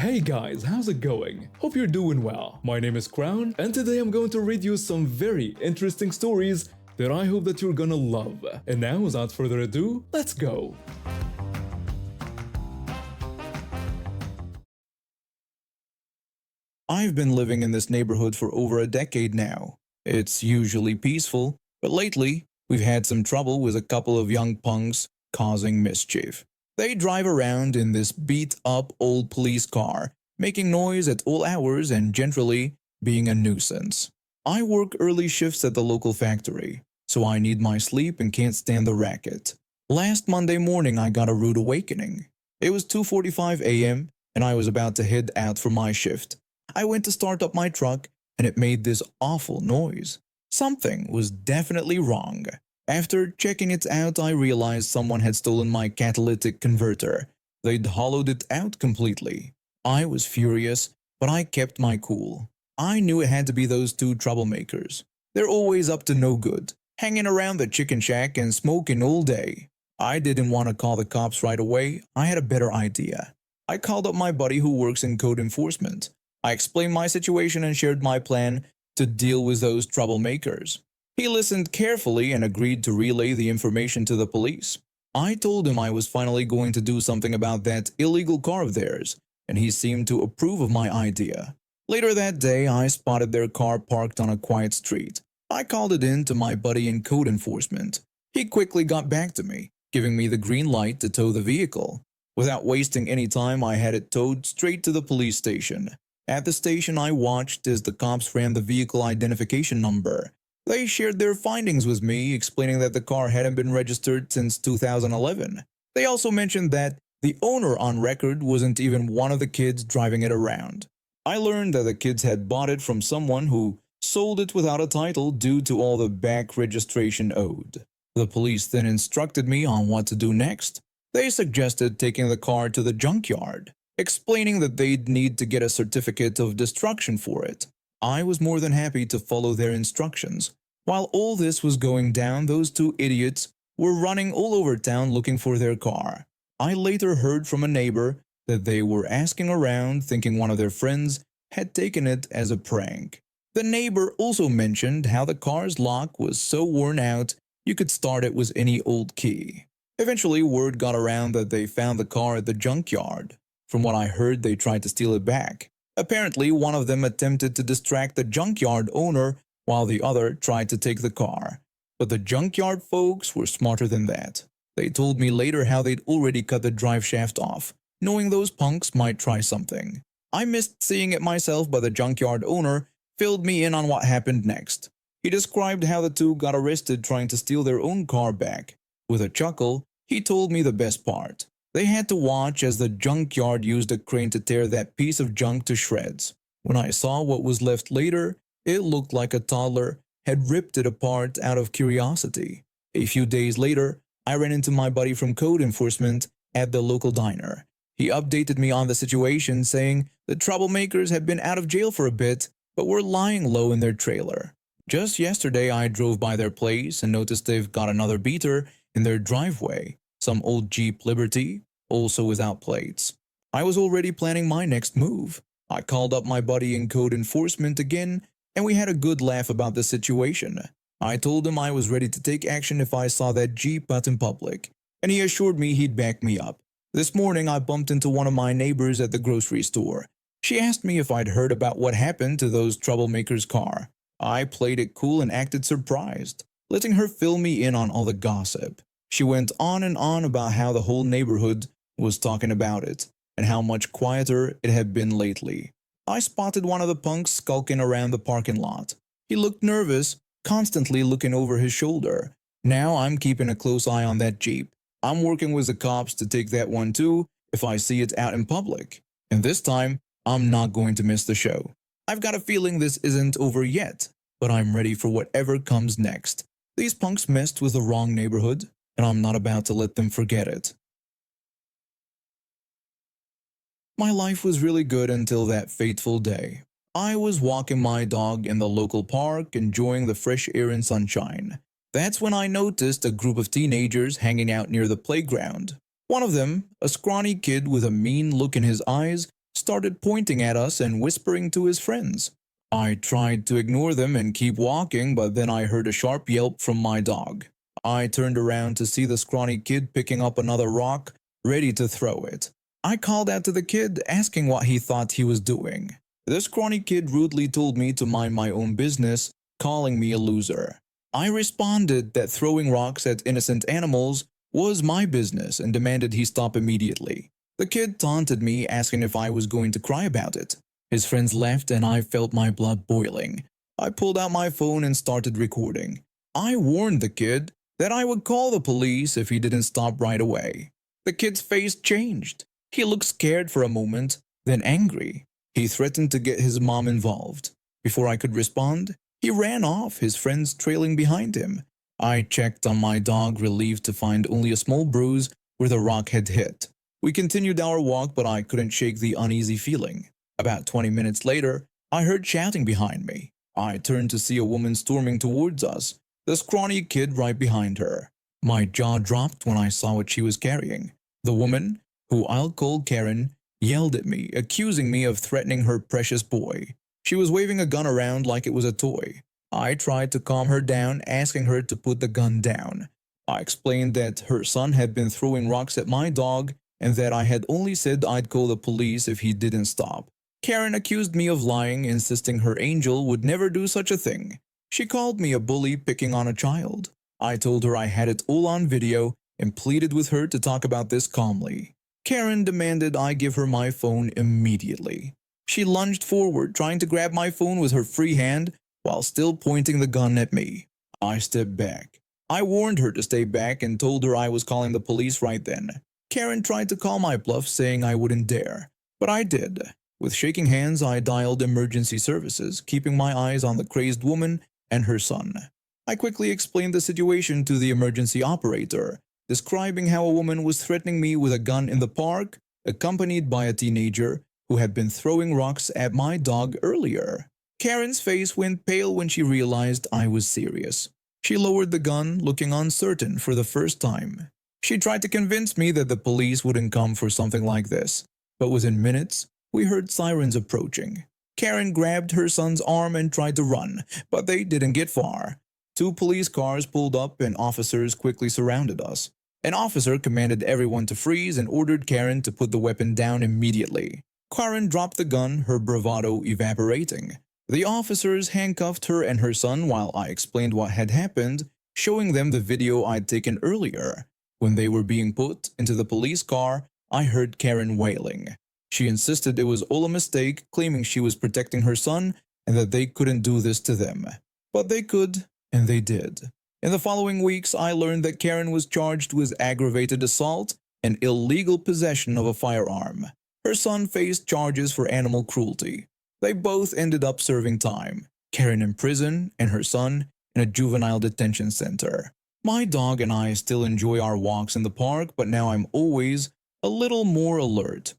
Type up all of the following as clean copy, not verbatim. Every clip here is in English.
Hey guys, how's it going? Hope you're doing well. My name is Crown, and today I'm going to read you some very interesting stories that I hope that you're gonna love. And now, without further ado, let's go! I've been living in this neighborhood for over a decade now. It's usually peaceful, but lately, we've had some trouble with a couple of young punks causing mischief. They drive around in this beat-up old police car, making noise at all hours and generally being a nuisance. I work early shifts at the local factory, so I need my sleep and can't stand the racket. Last Monday morning I got a rude awakening. It was 2:45 a.m. and I was about to head out for my shift. I went to start up my truck and it made this awful noise. Something was definitely wrong. After checking it out, I realized someone had stolen my catalytic converter. They'd hollowed it out completely. I was furious, but I kept my cool. I knew it had to be those two troublemakers. They're always up to no good, hanging around the chicken shack and smoking all day. I didn't want to call the cops right away. I had a better idea. I called up my buddy who works in code enforcement. I explained my situation and shared my plan to deal with those troublemakers. He listened carefully and agreed to relay the information to the police. I told him I was finally going to do something about that illegal car of theirs, and he seemed to approve of my idea. Later that day, I spotted their car parked on a quiet street. I called it in to my buddy in code enforcement. He quickly got back to me, giving me the green light to tow the vehicle. Without wasting any time, I had it towed straight to the police station. At the station, I watched as the cops ran the vehicle identification number. They shared their findings with me, explaining that the car hadn't been registered since 2011. They also mentioned that the owner on record wasn't even one of the kids driving it around. I learned that the kids had bought it from someone who sold it without a title due to all the back registration owed. The police then instructed me on what to do next. They suggested taking the car to the junkyard, explaining that they'd need to get a certificate of destruction for it. I was more than happy to follow their instructions. While all this was going down, those two idiots were running all over town looking for their car. I later heard from a neighbor that they were asking around thinking one of their friends had taken it as a prank. The neighbor also mentioned how the car's lock was so worn out you could start it with any old key. Eventually, word got around that they found the car at the junkyard. From what I heard, they tried to steal it back. Apparently, one of them attempted to distract the junkyard owner while the other tried to take the car. But the junkyard folks were smarter than that. They told me later how they'd already cut the drive shaft off, knowing those punks might try something. I missed seeing it myself, but the junkyard owner filled me in on what happened next. He described how the two got arrested trying to steal their own car back. With a chuckle, he told me the best part. They had to watch as the junkyard used a crane to tear that piece of junk to shreds. When I saw what was left later, it looked like a toddler had ripped it apart out of curiosity. A few days later, I ran into my buddy from code enforcement at the local diner. He updated me on the situation, saying the troublemakers had been out of jail for a bit, but were lying low in their trailer. Just yesterday, I drove by their place and noticed they've got another beater in their driveway. Some old Jeep Liberty, also without plates. I was already planning my next move. I called up my buddy in code enforcement again, and we had a good laugh about the situation. I told him I was ready to take action if I saw that Jeep out in public, and he assured me he'd back me up. This morning, I bumped into one of my neighbors at the grocery store. She asked me if I'd heard about what happened to those troublemakers' car. I played it cool and acted surprised, letting her fill me in on all the gossip. She went on and on about how the whole neighborhood was talking about it, and how much quieter it had been lately. I spotted one of the punks skulking around the parking lot. He looked nervous, constantly looking over his shoulder. Now I'm keeping a close eye on that Jeep. I'm working with the cops to take that one too if I see it out in public. And this time, I'm not going to miss the show. I've got a feeling this isn't over yet, but I'm ready for whatever comes next. These punks messed with the wrong neighborhood, and I'm not about to let them forget it. My life was really good until that fateful day. I was walking my dog in the local park, enjoying the fresh air and sunshine. That's when I noticed a group of teenagers hanging out near the playground. One of them, a scrawny kid with a mean look in his eyes, started pointing at us and whispering to his friends. I tried to ignore them and keep walking, but then I heard a sharp yelp from my dog. I turned around to see the scrawny kid picking up another rock, ready to throw it. I called out to the kid, asking what he thought he was doing. The scrawny kid rudely told me to mind my own business, calling me a loser. I responded that throwing rocks at innocent animals was my business and demanded he stop immediately. The kid taunted me, asking if I was going to cry about it. His friends left and I felt my blood boiling. I pulled out my phone and started recording. I warned the kid that I would call the police if he didn't stop right away. The kid's face changed. He looked scared for a moment, then angry. He threatened to get his mom involved. Before I could respond, he ran off, his friends trailing behind him. I checked on my dog, relieved to find only a small bruise where the rock had hit. We continued our walk, but I couldn't shake the uneasy feeling. About 20 minutes later, I heard shouting behind me. I turned to see a woman storming towards us, the scrawny kid right behind her. My jaw dropped when I saw what she was carrying. The woman, who I'll call Karen, yelled at me, accusing me of threatening her precious boy. She was waving a gun around like it was a toy. I tried to calm her down, asking her to put the gun down. I explained that her son had been throwing rocks at my dog and that I had only said I'd call the police if he didn't stop. Karen accused me of lying, insisting her angel would never do such a thing. She called me a bully picking on a child. I told her I had it all on video and pleaded with her to talk about this calmly. Karen demanded I give her my phone immediately. She lunged forward, trying to grab my phone with her free hand while still pointing the gun at me. I stepped back. I warned her to stay back and told her I was calling the police right then. Karen tried to call my bluff, saying I wouldn't dare, but I did. With shaking hands, I dialed emergency services, keeping my eyes on the crazed woman and her son. I quickly explained the situation to the emergency operator, describing how a woman was threatening me with a gun in the park, accompanied by a teenager who had been throwing rocks at my dog earlier. Karen's face went pale when she realized I was serious. She lowered the gun, looking uncertain for the first time. She tried to convince me that the police wouldn't come for something like this, but within minutes, we heard sirens approaching. Karen grabbed her son's arm and tried to run, but they didn't get far. 2 police cars pulled up and officers quickly surrounded us. An officer commanded everyone to freeze and ordered Karen to put the weapon down immediately. Karen dropped the gun, her bravado evaporating. The officers handcuffed her and her son while I explained what had happened, showing them the video I'd taken earlier. When they were being put into the police car, I heard Karen wailing. She insisted it was all a mistake, claiming she was protecting her son and that they couldn't do this to them. But they could, and they did. In the following weeks, I learned that Karen was charged with aggravated assault and illegal possession of a firearm. Her son faced charges for animal cruelty. They both ended up serving time, Karen in prison and her son in a juvenile detention center. My dog and I still enjoy our walks in the park, but now I'm always a little more alert.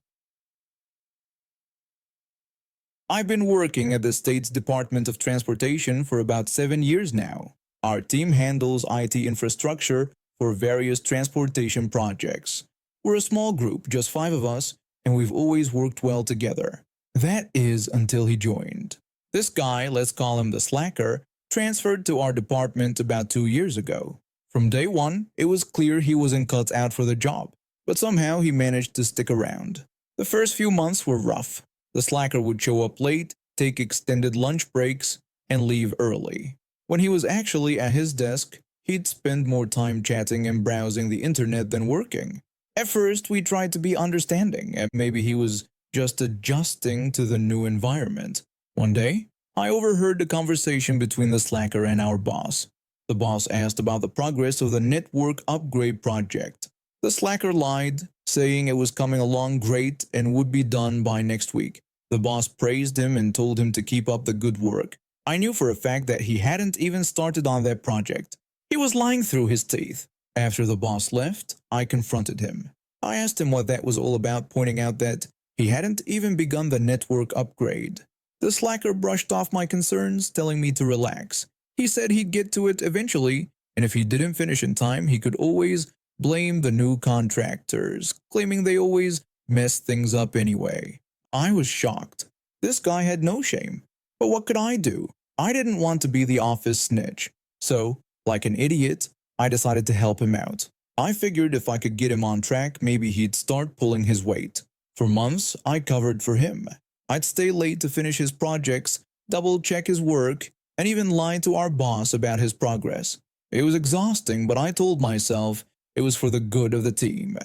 I've been working at the state's Department of Transportation for about 7 years now. Our team handles IT infrastructure for various transportation projects. We're a small group, just 5 of us, and we've always worked well together. That is until he joined. This guy, let's call him the slacker, transferred to our department about 2 years ago. From day one, it was clear he wasn't cut out for the job, but somehow he managed to stick around. The first few months were rough. The slacker would show up late, take extended lunch breaks, and leave early. When he was actually at his desk, he'd spend more time chatting and browsing the internet than working. At first, we tried to be understanding, and maybe he was just adjusting to the new environment. One day, I overheard the conversation between the slacker and our boss. The boss asked about the progress of the network upgrade project. The slacker lied, saying it was coming along great and would be done by next week. The boss praised him and told him to keep up the good work. I knew for a fact that he hadn't even started on that project. He was lying through his teeth. After the boss left, I confronted him. I asked him what that was all about, pointing out that he hadn't even begun the network upgrade. The slacker brushed off my concerns, telling me to relax. He said he'd get to it eventually, and if he didn't finish in time, he could always blame the new contractors, claiming they always mess things up anyway. I was shocked. This guy had no shame. But what could I do? I didn't want to be the office snitch. So, like an idiot, I decided to help him out. I figured if I could get him on track, maybe he'd start pulling his weight. For months, I covered for him. I'd stay late to finish his projects, double-check his work, and even lie to our boss about his progress. It was exhausting, but I told myself it was for the good of the team.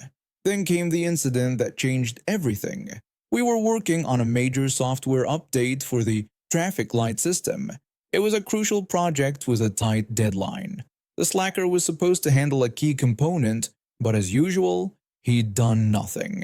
Then came the incident that changed everything. We were working on a major software update for the traffic light system. It was a crucial project with a tight deadline. The slacker was supposed to handle a key component, but as usual, he'd done nothing.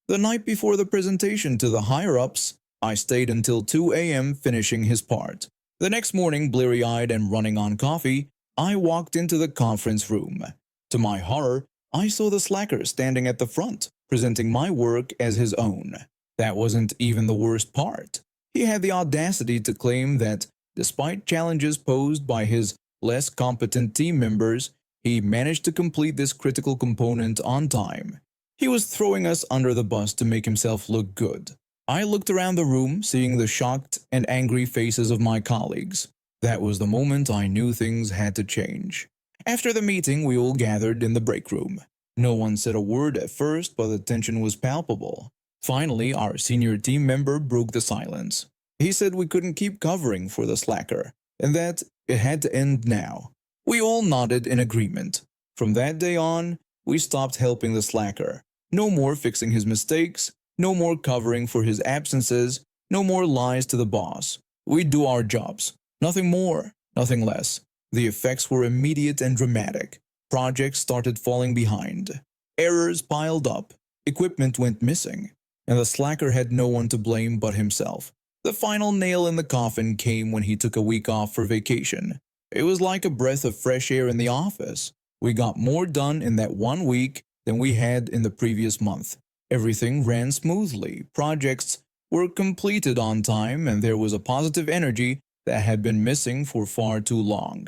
The night before the presentation to the higher-ups, I stayed until 2 a.m. finishing his part. The next morning, bleary-eyed and running on coffee, I walked into the conference room. To my horror, I saw the slacker standing at the front, presenting my work as his own. That wasn't even the worst part. He had the audacity to claim that, despite challenges posed by his less competent team members, he managed to complete this critical component on time. He was throwing us under the bus to make himself look good. I looked around the room, seeing the shocked and angry faces of my colleagues. That was the moment I knew things had to change. After the meeting, we all gathered in the break room. No one said a word at first, but the tension was palpable. Finally, our senior team member broke the silence. He said we couldn't keep covering for the slacker, and that it had to end now. We all nodded in agreement. From that day on, we stopped helping the slacker. No more fixing his mistakes, no more covering for his absences, no more lies to the boss. We'd do our jobs. Nothing more, nothing less. The effects were immediate and dramatic. Projects started falling behind. Errors piled up. Equipment went missing. And the slacker had no one to blame but himself. The final nail in the coffin came when he took a week off for vacation. It was like a breath of fresh air in the office. We got more done in that 1 week than we had in the previous month. Everything ran smoothly. Projects were completed on time, and there was a positive energy that had been missing for far too long.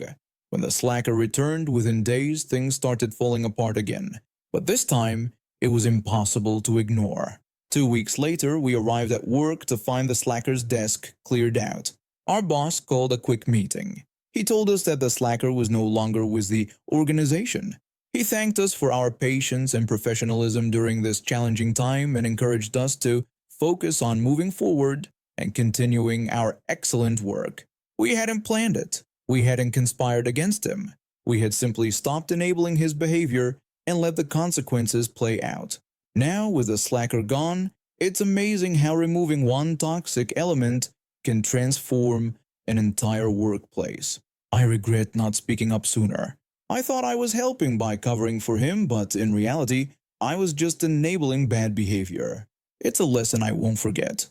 When the slacker returned, within days, things started falling apart again. But this time, it was impossible to ignore. 2 weeks later, we arrived at work to find the slacker's desk cleared out. Our boss called a quick meeting. He told us that the slacker was no longer with the organization. He thanked us for our patience and professionalism during this challenging time and encouraged us to focus on moving forward and continuing our excellent work. We hadn't planned it. We hadn't conspired against him. We had simply stopped enabling his behavior and let the consequences play out. Now, with the slacker gone, it's amazing how removing one toxic element can transform an entire workplace. I regret not speaking up sooner. I thought I was helping by covering for him, but in reality, I was just enabling bad behavior. It's a lesson I won't forget.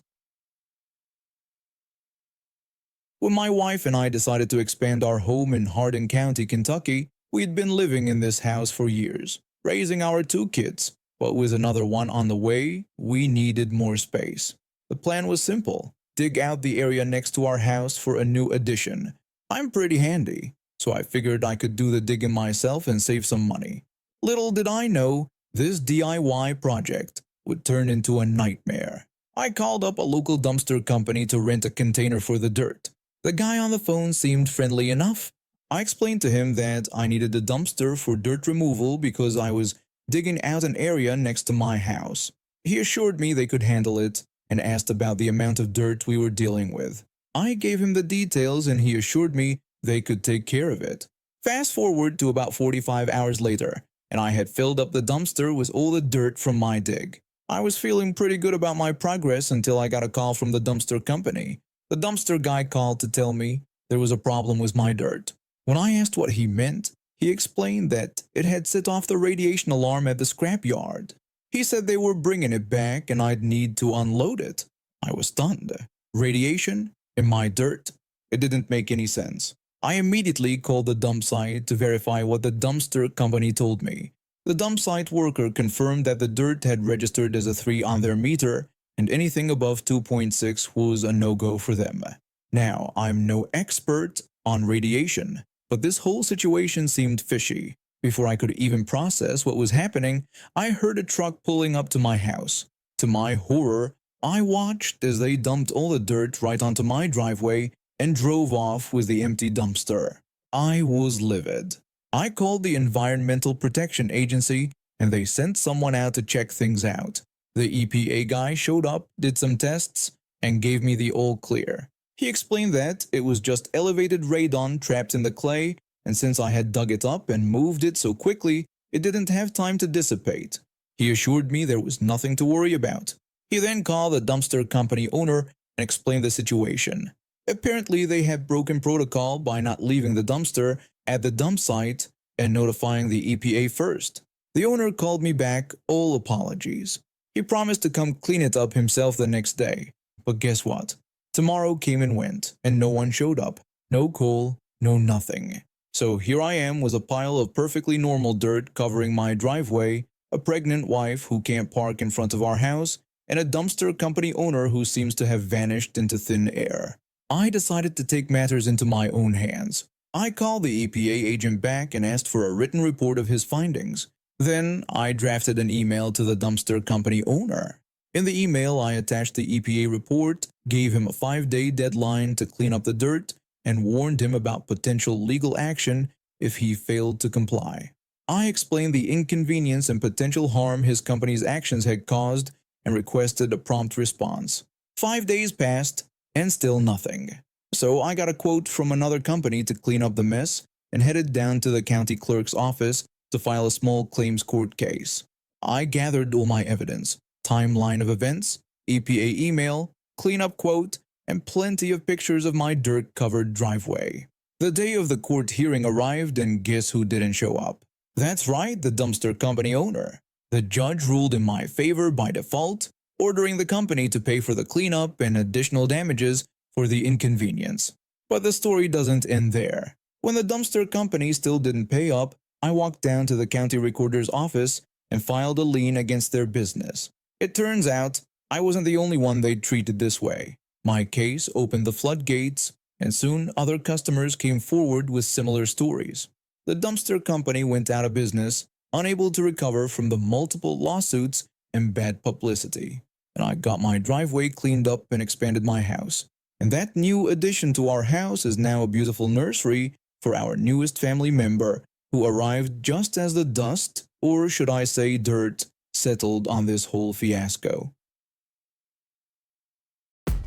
When my wife and I decided to expand our home in Hardin County, Kentucky, we'd been living in this house for years, raising our 2 kids. But with another one on the way, we needed more space. The plan was simple: dig out the area next to our house for a new addition. I'm pretty handy, so I figured I could do the digging myself and save some money. Little did I know, this DIY project would turn into a nightmare. I called up a local dumpster company to rent a container for the dirt. The guy on the phone seemed friendly enough. I explained to him that I needed a dumpster for dirt removal because I was digging out an area next to my house. He assured me they could handle it and asked about the amount of dirt we were dealing with. I gave him the details and he assured me they could take care of it. Fast forward to about 45 hours later, and I had filled up the dumpster with all the dirt from my dig. I was feeling pretty good about my progress until I got a call from the dumpster company. The dumpster guy called to tell me there was a problem with my dirt. When I asked what he meant, he explained that it had set off the radiation alarm at the scrapyard. He said they were bringing it back and I'd need to unload it. I was stunned. Radiation? In my dirt? It didn't make any sense. I immediately called the dump site to verify what the dumpster company told me. The dump site worker confirmed that the dirt had registered as a 3 on their meter and anything above 2.6 was a no-go for them. Now, I'm no expert on radiation, but this whole situation seemed fishy. Before I could even process what was happening, I heard a truck pulling up to my house. To my horror, I watched as they dumped all the dirt right onto my driveway and drove off with the empty dumpster. I was livid. I called the Environmental Protection Agency and they sent someone out to check things out. The EPA guy showed up, did some tests, and gave me the all clear. He explained that it was just elevated radon trapped in the clay, and since I had dug it up and moved it so quickly, it didn't have time to dissipate. He assured me there was nothing to worry about. He then called the dumpster company owner and explained the situation. Apparently, they had broken protocol by not leaving the dumpster at the dump site and notifying the EPA first. The owner called me back, all apologies. He promised to come clean it up himself the next day. But guess what? Tomorrow came and went, and no one showed up. No call, no nothing. So here I am with a pile of perfectly normal dirt covering my driveway, a pregnant wife who can't park in front of our house, and a dumpster company owner who seems to have vanished into thin air. I decided to take matters into my own hands. I called the EPA agent back and asked for a written report of his findings. Then I drafted an email to the dumpster company owner. In the email, I attached the EPA report, gave him a 5-day deadline to clean up the dirt, and warned him about potential legal action if he failed to comply. I explained the inconvenience and potential harm his company's actions had caused and requested a prompt response. 5 days passed, and still nothing. So I got a quote from another company to clean up the mess and headed down to the county clerk's office to file a small claims court case. I gathered all my evidence, timeline of events, EPA email, cleanup quote, and plenty of pictures of my dirt-covered driveway. The day of the court hearing arrived, and guess who didn't show up? That's right, the dumpster company owner. The judge ruled in my favor by default, ordering the company to pay for the cleanup and additional damages for the inconvenience. But the story doesn't end there. When the dumpster company still didn't pay up, I walked down to the county recorder's office and filed a lien against their business. It turns out I wasn't the only one they'd treated this way. My case opened the floodgates, and soon other customers came forward with similar stories. The dumpster company went out of business, unable to recover from the multiple lawsuits and bad publicity. And I got my driveway cleaned up and expanded my house. And that new addition to our house is now a beautiful nursery for our newest family member, who arrived just as the dust, or should I say dirt, settled on this whole fiasco.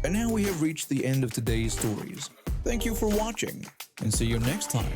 And now we have reached the end of today's stories. Thank you for watching, and see you next time.